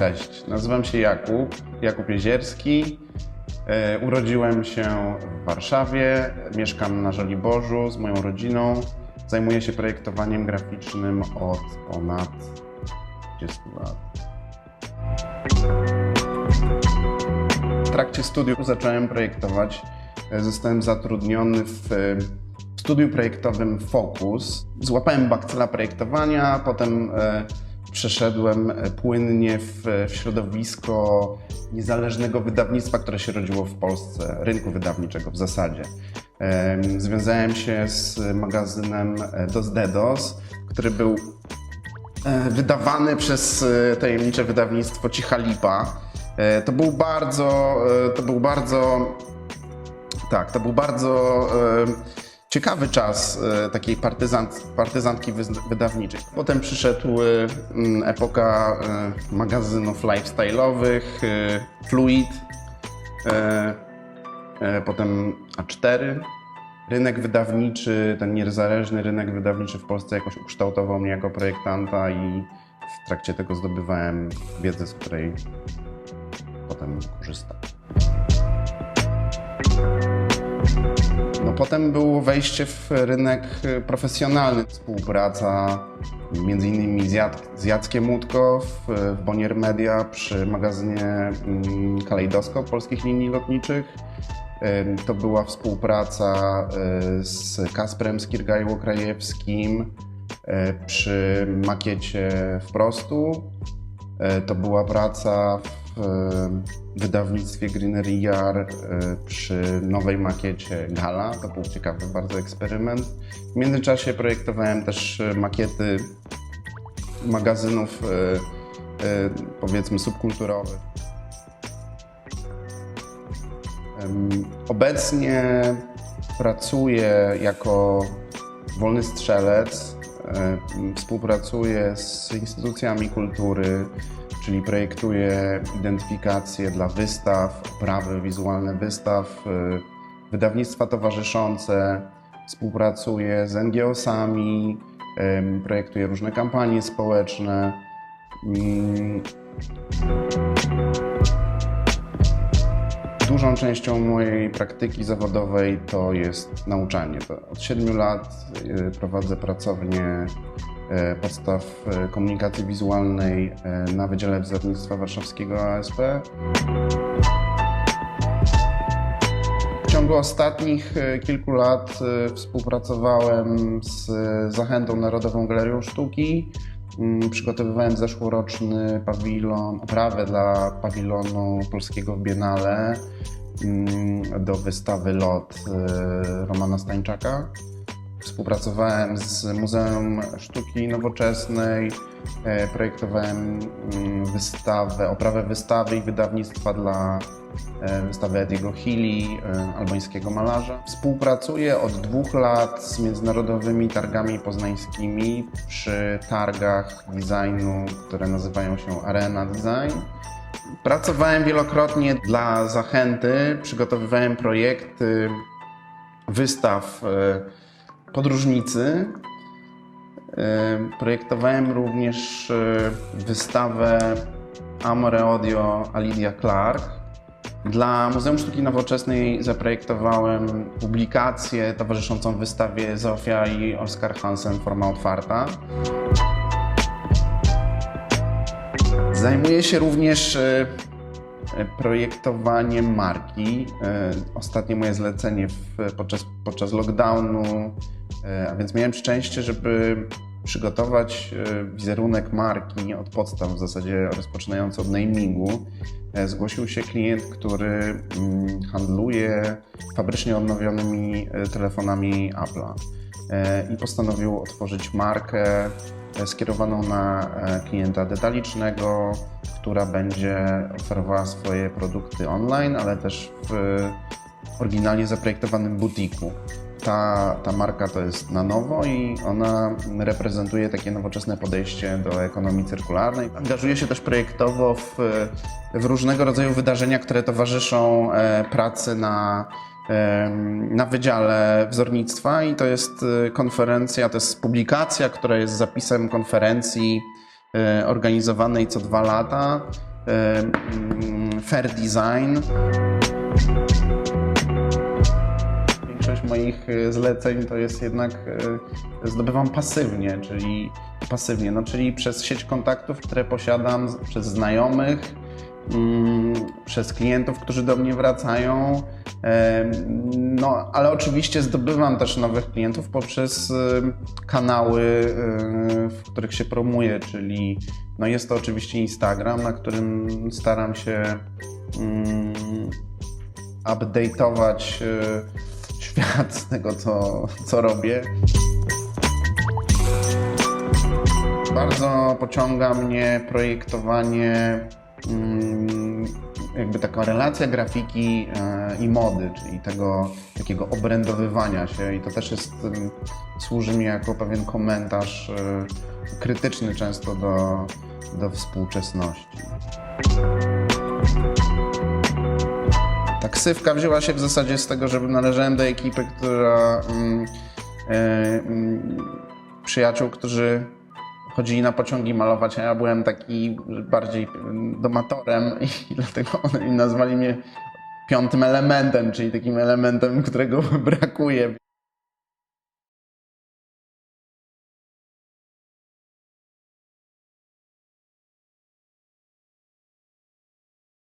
Cześć, nazywam się Jakub Jezierski. Urodziłem się w Warszawie, mieszkam na Żoliborzu z moją rodziną. Zajmuję się projektowaniem graficznym od ponad 20 lat. W trakcie studiów zacząłem projektować. Zostałem zatrudniony w studiu projektowym Focus. Złapałem bakcyla projektowania, potem przeszedłem płynnie w środowisko niezależnego wydawnictwa, które się rodziło w Polsce, rynku wydawniczego w zasadzie. Związałem się z magazynem Dos Dedos, który był wydawany przez tajemnicze wydawnictwo Cicha Lipa. To był bardzo ciekawy czas takiej partyzantki wydawniczej. Potem przyszedł epoka magazynów lifestyle'owych, Fluid, potem A4. Rynek wydawniczy, ten niezależny rynek wydawniczy w Polsce jakoś ukształtował mnie jako projektanta i w trakcie tego zdobywałem wiedzę, z której potem korzystam. Potem było wejście w rynek profesjonalny, współpraca m.in. z Jackiem Łódko w Bonnier Media przy magazynie Kalejdoskop Polskich Linii Lotniczych. To była współpraca z Kasprem Skirgajło-Krajewskim przy makiecie Wprostu. To była praca w wydawnictwie Greenery Yard przy nowej makiecie Gala. To był ciekawy bardzo eksperyment. W międzyczasie projektowałem też makiety magazynów powiedzmy subkulturowych. Obecnie pracuję jako wolny strzelec. Współpracuję z instytucjami kultury, czyli projektuję identyfikację dla wystaw, oprawy wizualne wystaw, wydawnictwa towarzyszące, współpracuję z NGO-sami, projektuję różne kampanie społeczne. Dużą częścią mojej praktyki zawodowej to jest nauczanie. Od 7 lat prowadzę pracownię podstaw komunikacji wizualnej na Wydziale Wzornictwa Warszawskiego ASP. W ciągu ostatnich kilku lat współpracowałem z Zachętą Narodową Galerią Sztuki. Przygotowywałem zeszłoroczny oprawę dla pawilonu polskiego w Biennale do wystawy LOT Romana Stańczaka. Współpracowałem z Muzeum Sztuki Nowoczesnej, projektowałem oprawę wystawy i wydawnictwa dla wystawy Ediego Healy, albańskiego malarza. Współpracuję od 2 lat z międzynarodowymi targami poznańskimi przy targach designu, które nazywają się Arena Design. Pracowałem wielokrotnie dla Zachęty, przygotowywałem projekty wystaw podróżnicy. Projektowałem również wystawę Amore Odio a Lydia Clark. Dla Muzeum Sztuki Nowoczesnej zaprojektowałem publikację towarzyszącą wystawie Zofia i Oskar Hansen Forma Otwarta. Zajmuję się również projektowaniem marki. Ostatnie moje zlecenie podczas lockdownu, a więc miałem szczęście, żeby przygotować wizerunek marki od podstaw, w zasadzie rozpoczynając od namingu. Zgłosił się klient, który handluje fabrycznie odnowionymi telefonami Apple'a i postanowił otworzyć markę skierowaną na klienta detalicznego, która będzie oferowała swoje produkty online, ale też w oryginalnie zaprojektowanym butiku. Ta marka to jest na nowo i ona reprezentuje takie nowoczesne podejście do ekonomii cyrkularnej. Angażuje się też projektowo w różnego rodzaju wydarzenia, które towarzyszą pracy na Wydziale Wzornictwa i to jest konferencja, to jest publikacja, która jest zapisem konferencji organizowanej co 2 lata. fair design. Większość moich zleceń to jest jednak zdobywam pasywnie, czyli przez sieć kontaktów, które posiadam, przez znajomych, przez klientów, którzy do mnie wracają. No, ale oczywiście zdobywam też nowych klientów poprzez kanały, w których się promuję, czyli no jest to oczywiście Instagram, na którym staram się update'ować świat z tego, co robię. Bardzo pociąga mnie projektowanie, jakby taka relacja grafiki i mody, czyli tego takiego obrędowywania się, i to też jest, służy mi jako pewien komentarz krytyczny często do współczesności. Ta ksywka wzięła się w zasadzie z tego, że należałem do ekipy, która przyjaciół, którzy chodzili na pociągi malować, a ja byłem taki bardziej domatorem i dlatego oni nazwali mnie piątym elementem, czyli takim elementem, którego brakuje.